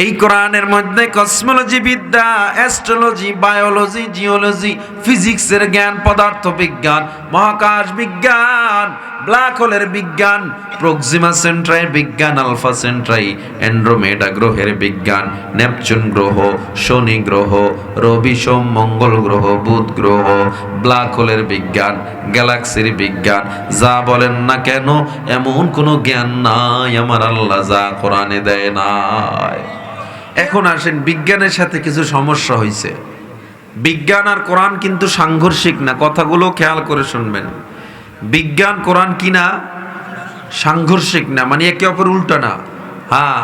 এই কোরআনের মধ্যে কসমোলজি বিদ্যা, অ্যাস্ট্রোলজি, বায়োলজি, জিওলজি, ফিজিক্সের জ্ঞান, পদার্থ বিজ্ঞান, মহাকাশ বিজ্ঞান, ব্ল্যাক হোলের বিজ্ঞান, প্রক্সিমা সেন্ট্রাই বিজ্ঞান, আলফা সেন্ট্রাই, অ্যান্ড্রোমেডা গ্রহের বিজ্ঞান, নেপচুন গ্রহ, শনি গ্রহ, রবি সোম মঙ্গল গ্রহ, বুধ গ্রহ, ব্ল্যাক হোলের বিজ্ঞান, গ্যালাক্সির বিজ্ঞান, যা বলেন না কেন এমন কোনো জ্ঞান নাই আমার আল্লাহ যা কোরআনে দেয় নাই। এখন আসেন, বিজ্ঞানের সাথে কিছু সমস্যা হয়েছে। বিজ্ঞান আর কোরআন কিন্তু সাংঘর্ষিক না, কথাগুলো খেয়াল করে শুনবেন। বিজ্ঞান কোরআন কি না? সাংঘর্ষিক না, মানে একে অপর উল্টা না। হ্যাঁ,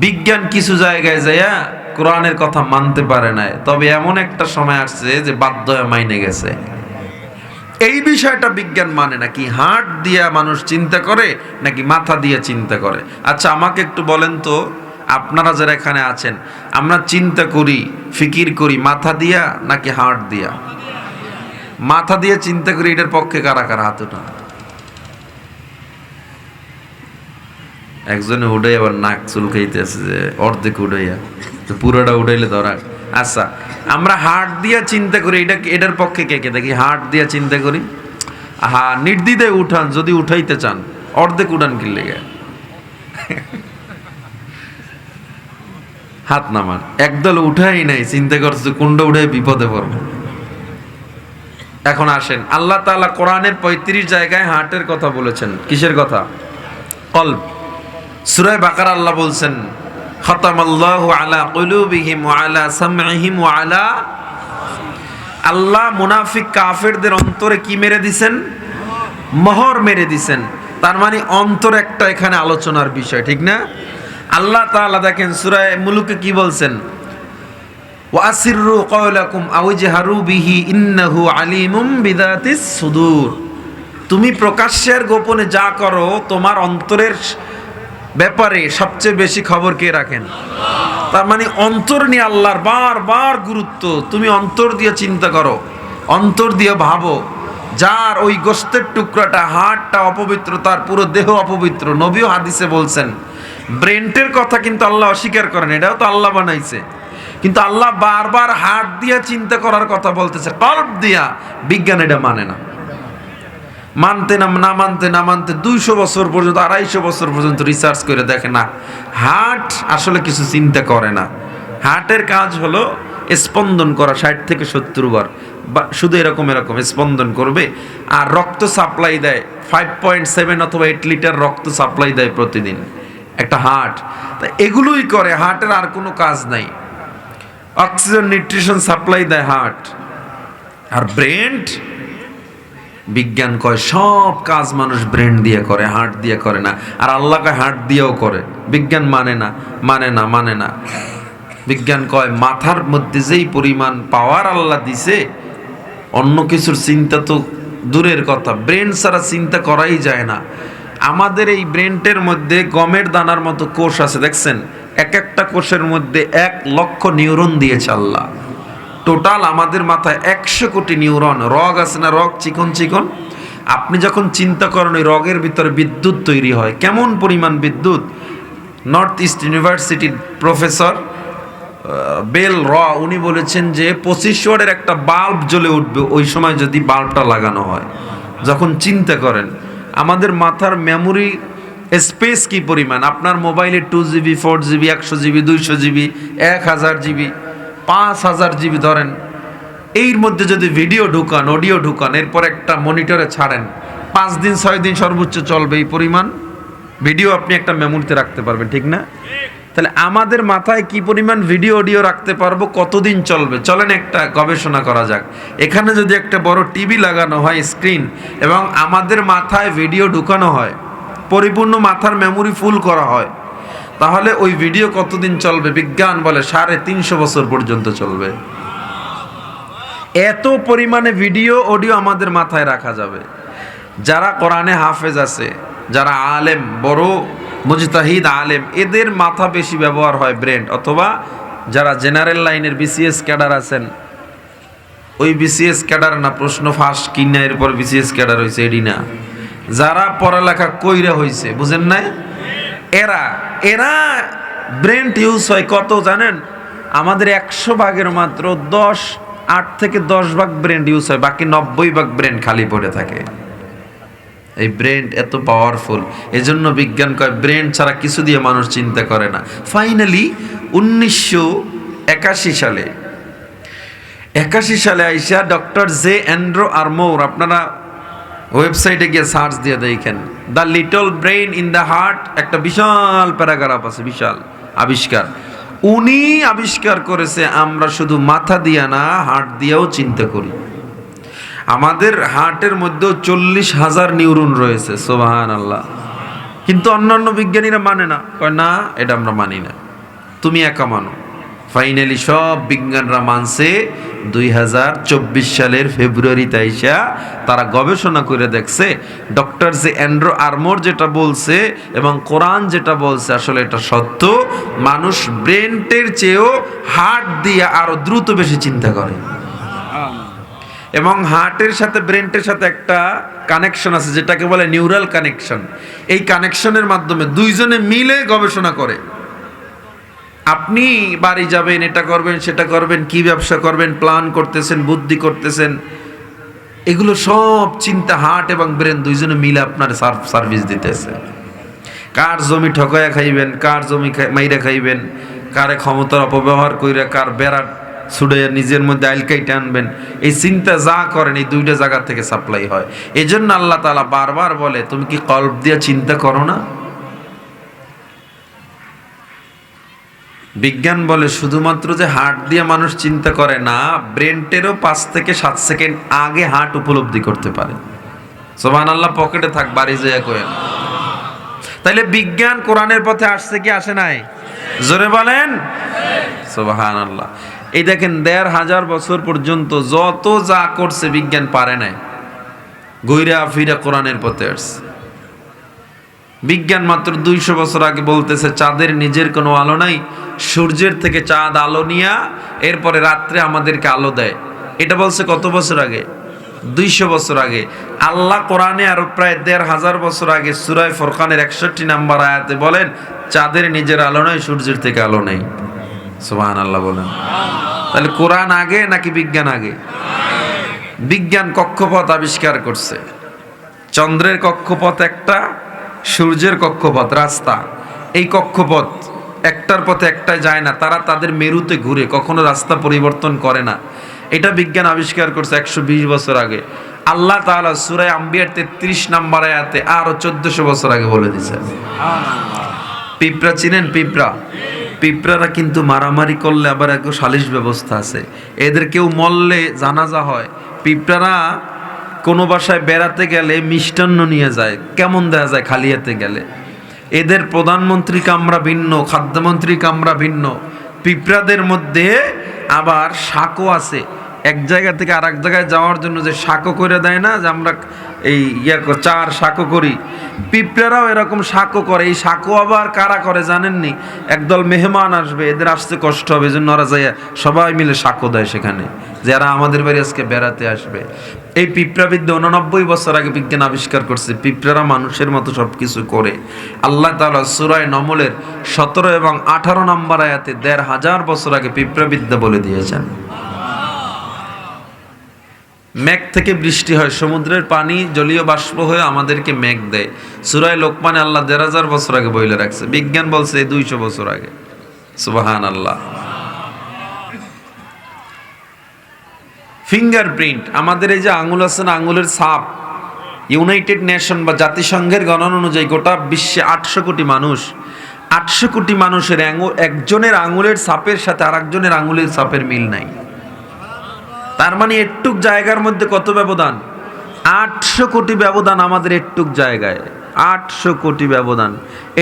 বিজ্ঞান কিছু জায়গায় যাইয়া কোরআনের কথা মানতে পারে না, তবে এমন একটা সময় আসছে যে বাধ্য হয়ে মাইনে গেছে। এই বিষয়টা বিজ্ঞান মানে না। কি হার্ট দিয়া মানুষ চিন্তা করে নাকি মাথা দিয়ে চিন্তা করে? আচ্ছা আমাকে একটু বলেন তো, আপনারা যারা এখানে আছেন, আমরা চিন্তা করি, ফিকির করি মাথা দিয়া নাকি হার্ট দিয়া? মাথা দিয়ে চিন্তা করি, এটার পক্ষে কারা কারা হাত ওঠা? একজনে উঠে আবার নাক চুলকাইতেছে যে অর্ধেক উঠাইয়া, পুরোটা উঠাইলে ধরা। আচ্ছা, আমরা হার্ট দিয়ে চিন্তা করি, এটার পক্ষে কে কে? দেখি হার্ট দিয়ে চিন্তা করি। হ্যাঁ, নির্দ্বিধায় উঠান যদি উঠাইতে চান, অর্ধেক উঠান কি লেগে? হাত নামান। একদল উঠাই নাই, চিন্তা করছে কোনটা উঠে বিপদে পড়বে। এখন আসেন, আল্লাহ তাআলা কোরআনের ৩৫ জায়গায় হার্টের কথা বলেছেন। কিসের কথা? কলব। সূরা বাকারা আল্লাহ বলছেন, খাতামাল্লাহু আলা কুলুবিহিম ওয়া আলা সামঈহিম ওয়া আলা। আল্লাহ মুনাফিক কাফেরদের অন্তরে কি মেরে দিবেন? মোহর মেরে দিবেন। তার মানে অন্তর একটা এখানে আলোচনার বিষয়, ঠিক না? আল্লাহ তাআলা দেখেন সূরা মুলুকে কি বলছেন, ওয়া আসিররু কওলাকুম আও জাহারু বিহি ইন্নাহু আলিমুম বিযাতিস সুদূর। তুমি প্রকাশ্যের গোপনে যা করো, তোমার অন্তরের ব্যাপারে সবচেয়ে বেশি খবর কে রাখেন? তার মানে অন্তর নিয়ে আল্লাহর বারবার গুরুত্ব। তুমি অন্তর দিয়ে চিন্তা করো, অন্তর দিয়ে ভাবো। যার ওই গোশতের টুকরাটা, হাড়টা অপবিত্র, তার পুরো দেহ অপবিত্র। নবীও হাদিসে বলছেন। ব্রেনটের কথা কিন্তু আল্লাহ অস্বীকার করেন, এটাও তো আল্লাহ বানাইছে, কিন্তু আল্লাহ বারবার হার্ট দিয়ে চিন্তা করার কথা বলতেছে, কলব দিয়া। বিজ্ঞান এটা মানে না। মানতে না মানতে ২০০ বছর পর্যন্ত, ২৫০ বছর পর্যন্ত রিসার্চ করে দেখে না, হার্ট আসলে কিছু চিন্তা করে না। হার্টের কাজ হলো স্পন্দন করা ৬০ থেকে ৭০ বার, শুধু এরকম স্পন্দন করবে। আর রক্ত সাপ্লাই দেয় 5.7 অথবা 8 লিটার রক্ত সাপ্লাই দেয় প্রতিদিন একটা হার্ট। তা এগুলোই করে, হার্টের আর কোনো কাজ নাই। অক্সিজেন, নিউট্রিশন সাপ্লাই দেয় হার্ট। আর ব্রেন, বিজ্ঞান কয় সব কাজ মানুষ ব্রেন দিয়ে করে, হার্ট দিয়ে করে না। আর আল্লাহ কয় হার্ট দিয়েও করে। বিজ্ঞান মানে না। বিজ্ঞান কয় মাথার মধ্যে যেই পরিমাণ পাওয়ার আল্লাহ দিছে, অন্য কিছুর চিন্তা তো দূরের কথা, ব্রেন ছাড়া চিন্তা করাই যায় না। আমাদের এই ব্রেনটের মধ্যে গমের দানার মতো কোষ আছে, দেখছেন? এক একটা কোষের মধ্যে ১ লক্ষ নিউরন দিয়েছে আল্লাহ। টোটাল আমাদের মাথায় ১০০ কোটি নিউরন। রগ আছে না, রগ চিকন চিকন। আপনি যখন চিন্তা করেন, ওই রগের ভিতরে বিদ্যুৎ তৈরি হয়। কেমন পরিমাণ বিদ্যুৎ! নর্থ ইস্ট ইউনিভার্সিটির প্রফেসর বেল উনি বলেছেন যে ২৫ ওয়াটের একটা বাল্ব জ্বলে উঠবে ওই সময় যদি বাল্বটা লাগানো হয়। যখন চিন্তা করেন আমাদের মাথার মেমোরি স্পেস কি পরিমাণ! আপনার মোবাইলে 2GB, 4GB, 100GB, 200GB, 1000GB, 5000GB ধরেন, এর মধ্যে যদি ভিডিও ঢুকান, অডিও ঢুকান, এরপর একটা মনিটরে ছাড়েন, 5 দিন 6 দিন সর্বোচ্চ চলবে। এই পরিমাণ ভিডিও আপনি একটা মেমোরিতে রাখতে পারবেন, ঠিক না? তাহলে আমাদের মাথায় কি পরিমাণ ভিডিও অডিও রাখতে পারবো, কতদিন চলবে? চলেন একটা গবেষণা করা যাক। এখানে যদি একটা বড় টিভি লাগানো হয়, স্ক্রিন, এবং আমাদের মাথায় ভিডিও ঢুকানো হয়, পরিপূর্ণ মাথার মেমোরি ফুল করা হয়, তাহলে ওই ভিডিও কতদিন চলবে? বিজ্ঞান বলে ৩৫০ বছর পর্যন্ত চলবে। এত পরিমাণে ভিডিও অডিও আমাদের মাথায় রাখা যাবে। যারা কোরআনে হাফেজ আছে, যারা আলেম, বড় মুজতাহিদ আলেম, এদের মাথা বেশি ব্যবহার হয় ব্রেন। অথবা যারা জেনারেল লাইনের বিসিএস ক্যাডার আছেন, ওই বিসিএস ক্যাডার না, প্রশ্ন ফাঁস কিনা এরপর বিসিএস ক্যাডার হয়েছে, এডি না, যারা পড়ালেখা কইরা হয়েছে, বুঝেন নাই? এরা ব্রেন ইউজ হয় কত জানেন? আমাদের 100 ভাগের মাত্র 8 থেকে 10 ভাগ ব্রেন ইউজ হয়, বাকি 90 ভাগ ব্রেন খালি পড়ে থাকে। এই ব্রেন এত পাওয়ারফুল, এজন্য বিজ্ঞান কয় ব্রেন ছাড়া কিছু দিয়ে মানুষ চিন্তা করে না। ফাইনালি 1981 সালে আইসা ডক্টর জে অ্যান্ড্রু আরমোর, আপনারা ওয়েবসাইটে গিয়ে সার্চ দিয়ে দেখেন, the little brain in the heart, একটা বিশাল প্যারাগ্রাফ আছে, বিশাল আবিষ্কার। উনি আবিষ্কার করেছে আমরা শুধু মাথা দিয়া না, হার্ট দিয়েও চিন্তা করি। আমাদের হার্টের মধ্যেও 40,000 নিউরন রয়েছে, সুবহানাল্লাহ। কিন্তু অন্যান্য বিজ্ঞানীরা মানে না, কয় না এটা আমরা মানি না, তুমি একা মানো। ফাইনালি সব বিজ্ঞানরা মানছে 2024 সালের ফেব্রুয়ারিতে আইসা তারা গবেষণা করে দেখছে ডক্টর জে অ্যান্ড্রু আরমোর যেটা বলছে এবং কোরআন যেটা বলছে আসলে এটা সত্য। মানুষ ব্রেনটের চেয়েও হার্ট দিয়ে আরো দ্রুত বেশি চিন্তা করে, এবং হার্টের সাথে ব্রেনটের সাথে একটা কানেকশন আছে যেটাকে বলে নিউরাল কানেকশন। এই কানেকশনের মাধ্যমে দুইজনে মিলে গবেষণা করে। আপনি বাড়ি যাবেন, এটা করবেন সেটা করবেন, কি ব্যবসা করবেন প্ল্যান করতেছেন, বুদ্ধি করতেছেন, এগুলো সব চিন্তা হার্ট এবং ব্রেন দুইজনে মিলে আপনার সার্ভিস দিতেছে। কার জমি ঠকায়া খাইবেন, কার জমি মাইরা খাইবেন, কারে ক্ষমতার অপব্যবহার কইরা কার বেড়া ছুড়ে নিজের মধ্যে আইলকাইটে আনবেন, এই চিন্তা যা করেন এই দুইটা জায়গা থেকে সাপ্লাই হয়। এই জন্য আল্লাহ তাআলা বারবার বলে তুমি কি কলব দিয়ে চিন্তা করো না? বিজ্ঞান বলে শুধুমাত্র যে হার্ট দিয়ে মানুষ চিন্তা করে না, ব্রেনটেরও 5 থেকে 7 সেকেন্ড আগে হার্ট উপলব্ধি করতে পারে। সুবহানাল্লাহ, পকেটে থাক, বাড়ি যেয়ে কয়েন। তাইলে বিজ্ঞান কোরআনের পথে আসছে কি আসে নাই? জোরে বলেন সুবহানাল্লাহ। এই দেখেন 1500 বছর পর্যন্ত যত যা করছে বিজ্ঞান পারে নাই, ঘুইরা ফিরা কোরআনের পথে আসছে। বিজ্ঞান মাত্র 200 বছর আগে বলতেছে চাঁদের নিজের কোনো আলো নাই, সূর্যের থেকে চাঁদ আলো নিয়া এরপরে রাত্রে আমাদেরকে আলো দেয়। এটা বলছে কত বছর আগে? 200 বছর আগে। আল্লাহ কোরআনে আরো প্রায় 1500 বছর আগে সূরা ফুরকানের 61 নম্বর আয়াতে বলেন চাঁদের নিজের আলো নাই, সূর্যের থেকে আলো নেই। সুবহানাল্লাহ বলেন। তাহলে কোরআন আগে নাকি বিজ্ঞান আগে? বিজ্ঞান কক্ষপথ আবিষ্কার করছে, চন্দ্রের কক্ষপথ একটা, সূর্যের কক্ষপথ রাস্তা। এই কক্ষপথ একটার পথে একটা যায় না, তারা তাদের মেরুতে ঘুরে, কখনো রাস্তা পরিবর্তন করে না। এটা বিজ্ঞান আবিষ্কার করছে 120 বছর আগে। আল্লাহ তাআলা সূরা আম্বিয়ার 33 নম্বর আয়াতে আরো 1400 বছর আগে বলে দিয়েছেন। পিঁপড়া চিনেন? পিঁপড়ারা কিন্তু মারামারি করলে আবার এক সালিশ ব্যবস্থা আছে। এদের কেউ মরলে জানাজা হয়। পিঁপড়ারা কোনো বাসায় বেড়াতে গেলে মিষ্টান্ন নিয়ে যায়, কেমন দেখা যায় খালি হাতে গেলে। এদের প্রধানমন্ত্রী কামরা ভিন্ন, খাদ্যমন্ত্রী কামরা ভিন্ন। পিঁপড়াদের মধ্যে আবার শাকও আছে, এক জায়গা থেকে আর এক জায়গায় যাওয়ার জন্য যে শাকও করে দেয় না, যে আমরা এই চার শাকও করি, পিঁপড়ারাও এরকম শাকও করে। এই শাকও আবার কারা করে জানেননি? একদল মেহমান আসবে, এদের আসতে কষ্ট হবে, এজন্য ওরা যায় সবাই মিলে শাকও দেয় সেখানে, যারা আমাদের বাড়ি আজকে বেড়াতে আসবে। এই পিঁপড়াবিদ্যা 89 বছর আগে বিজ্ঞান আবিষ্কার করছে। পিঁপড়ারা মানুষের মতো সব কিছু করে। আল্লাহ তাআলা সূরা নমলের 17 এবং 18 নম্বর আয়াতে 1500 বছর আগে পিঁপড়াবিদ্যা বলে দিয়েছেন। মেঘ থেকে বৃষ্টি হয়, সমুদ্রের পানি জলীয় বাষ্প হয়ে আমাদেরকে মেঘ দেয়। সূরা লোকমানে আল্লাহ 1500 বছর আগে বলে রাখছে। বিজ্ঞান বলছে 200 বছর আগে। সুবহানাল্লাহ। ফিঙ্গারপ্রিন্ট, আমাদের এই যে আঙুল আছে না, আঙুলের ছাপ, ইউনাইটেড নেশন বা জাতিসংঘের গণনা অনুযায়ী গোটা বিশ্বে 800 কোটি মানুষ। 800 কোটি মানুষের একজনের আঙুলের ছাপের সাথে আরেকজনের আঙুলের ছাপের মিল নাই। তার মানে একটুক জায়গার মধ্যে কত ব্যবধান? 800 কোটি ব্যবধান আমাদের একটুক জায়গায়, 800 কোটি ব্যবধান।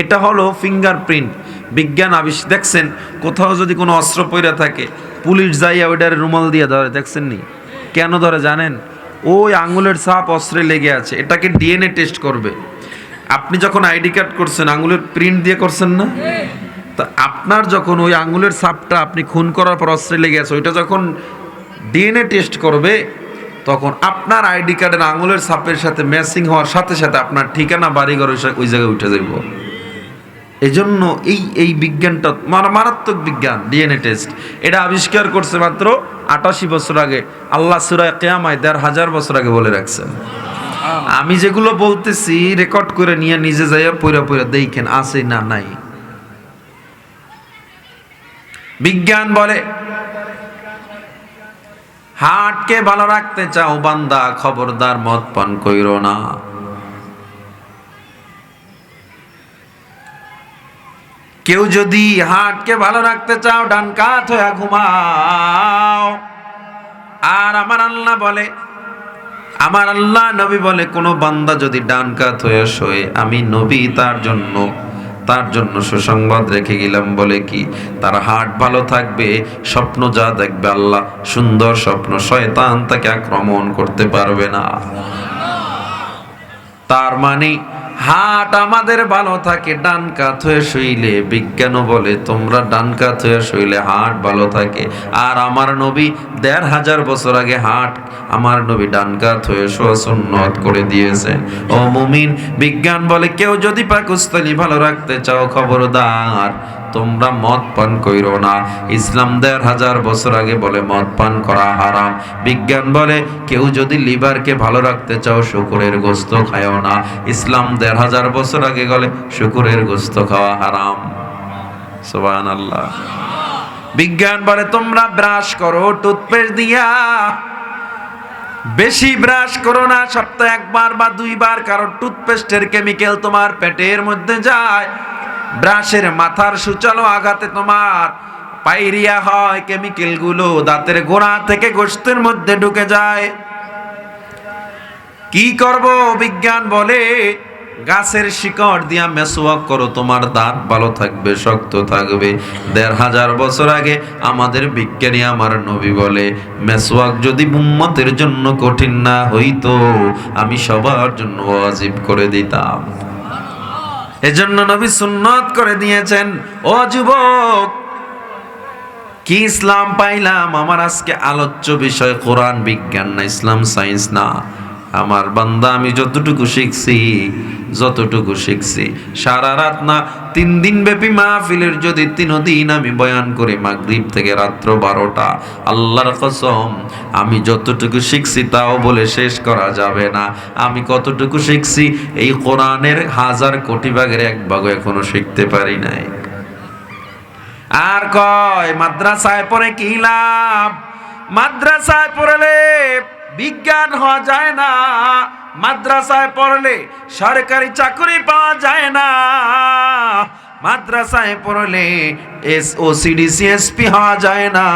এটা হলো ফিঙ্গারপ্রিন্ট। বিজ্ঞান দেখছেন কোথাও যদি কোনো অস্ত্র পইরা থাকে, পুলিশ যাইয়া ওইটার রুমাল দিয়ে ধরে, দেখছেন নি? কেন ধরে জানেন? ওই আঙুলের ছাপ অস্ত্রে লেগে আছে, এটাকে ডিএনএ টেস্ট করবে। আপনি যখন আইডি কার্ড করছেন আঙুলের প্রিন্ট দিয়ে করছেন না? তা আপনার যখন ওই আঙুলের ছাপটা আপনি খুন করার পর অস্ত্রে লেগে আছে, ওইটা যখন ডিএনএ টেস্ট করবে তখন আপনার আইডি কার্ডের আঙুলের ছাপের সাথে ম্যাচিং হওয়ার সাথে সাথে আপনার ঠিকানা, বাড়িঘর ওই জায়গায় উঠে যাইব। এজন্য এই বিজ্ঞানটা মারাত্মক বিজ্ঞান, ডিএনএ টেস্ট, এটা আবিষ্কার করছে মাত্র ৮৮ বছর আগে। আল্লাহ সূরা কিয়ামায় ১৫০০ বছর আগে বলে রাখছেন। আমি যেগুলো বলতেছি রেকর্ড করে নিয়ে নিজে যাইয়া পইরা পইরা দেখেন আছে না নাই। বিজ্ঞান বলে হার্টকে ভালো রাখতে চাও বান্দা, খবরদার মদ পান কইরো না। কেউ যদি হার্টকে ভালো রাখতে চাও ডান কাত হয়ে ঘুমাও। আর আমার আল্লাহ নবী বলে কোন বান্দা যদি ডান কাত হয়ে শোয়ে, আমি নবী তার জন্য সুসংবাদ রেখে গেলাম। বলে কি? তার হার্ট ভালো থাকবে, স্বপ্ন যা দেখবে আল্লাহ সুন্দর স্বপ্ন, শয়তান তাকে আক্রমণ করতে পারবে না। তার মানে হার্ট আমাদের ভালো থাকে ডান কাত হয়ে শুইলে। বিজ্ঞানও বলে তোমরা ডান কাত হয়ে শুইলে হার্ট ভালো থাকে। আর আমার নবী ১৫০০ বছর আগে আমার নবী ডান কাত হয়ে শোয়া সুন্নত করে দিয়েছেন। ও মুমিন, বিজ্ঞান বলে কেউ যদি পাকস্থলী ভালো রাখতে চাও, খবরদার তোমরা মদ পান কইরো না। ইসলাম ১৫০০ বছর আগে বলে মদ পান করা হারাম। বিজ্ঞান বলে কেউ যদি লিভারকে ভালো রাখতে চাও, শুকরের গোশত খায়ও না। ইসলাম ১৫০০ বছর আগে বলে শুকরের গোশত খাওয়া হারাম। সুবহানাল্লাহ। বিজ্ঞান বলে তোমরা ব্রাশ করো টুথপেস্ট দিয়া, বেশি ব্রাশ করো না, সপ্তাহে ১ বার বা ২ বার, কারণ টুথপেস্টের কেমিক্যাল তোমার পেটের মধ্যে যায়। ব্রাশের মাথার সূচালো আঘাতে তোমার পায়রিয়া হয়, কেমিক্যাল গুলো দাঁতের গোড়া থেকে গোশতের মধ্যে ঢুকে যায়। কি করব? বিজ্ঞান বলে গাছের শিকড় দিয়া মেসওয়াক করো, তোমার দাঁত ভালো থাকবে, শক্ত থাকবে। ১৫০০ বছর আগে আমাদের বিজ্ঞানী আমার নবী বলে মেসওয়াক যদি উম্মতের জন্য কঠিন না হইতো, আমি সবার জন্য ওয়াজিব করে দিতাম। এজন্য নবী সুন্নাত করে দিয়েছেন। ও যুবক, কি ইসলাম পাইলাম? আমার আজকে আলোচ্য বিষয় কোরআন, বিজ্ঞান না, ইসলাম সায়েন্স না। আমার বান্দা, আমি যতটুকু শিখছি সারা রাত না ৩ দিন ব্যাপী মাহফিলের যদি ৩ দিন আমি বয়ান করি, মাগরিব থেকে রাত্র ১২টা, আল্লাহর কসম আমি যতটুকু শিখছি তাও বলে শেষ করা যাবে না। আমি কতটুকু শিখছি এই কোরআনের ১০০০ কোটি ভাগের ১ ভাগও এখনো শিখতে পারি নাই। আর কয় মাদ্রাসায় পড়ে কি লাভ? মাদ্রাসায় পড়লে বিজ্ঞান হওয়া যায় না, মাদ্রাসায় পড়লে সরকারি চাকরি পাওয়া যায় না, মাদ্রাসায় পড়লে ওসিডিসিএসপি হওয়া যায় না,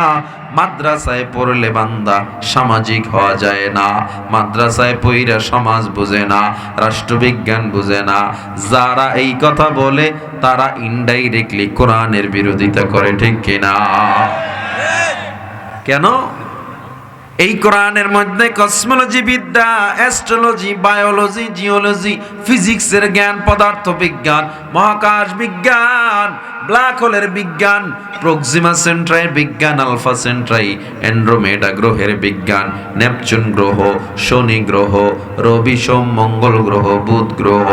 মাদ্রাসায় পড়লে বান্দা সামাজিক হওয়া যায় না, মাদ্রাসায় পড়া সমাজ বুঝে না, রাষ্ট্রবিজ্ঞান বুঝে না। যারা এই কথা বলে তারা ইনডাইরেক্টলি কোরআনের বিরোধিতা করে, ঠিক কিনা? কেন? এই কোরআনের মধ্যে কসমোলজি বিদ্যা, অ্যাস্ট্রোলজি, বায়োলজি, জিওলজি, ফিজিক্সের জ্ঞান, পদার্থ বিজ্ঞান, মহাকাশ বিজ্ঞান, ব্ল্যাক হোলের বিজ্ঞান, প্রক্সিমা সেন্ট্রাই বিজ্ঞান, আলফা সেন্ট্রাই, অ্যান্ড্রোমেডা গ্রহের বিজ্ঞান, নেপচুন গ্রহ, শনি গ্রহ, রবি সোম মঙ্গল গ্রহ, বুধ গ্রহ,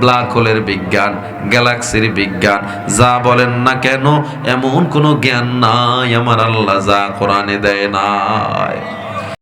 ব্ল্যাক হোলের বিজ্ঞান, গ্যালাক্সির বিজ্ঞান। যা বলেন না কেন, এমন কোনো জ্ঞান নাই আমার আল্লাহ যা কোরআনে দেয় নাই।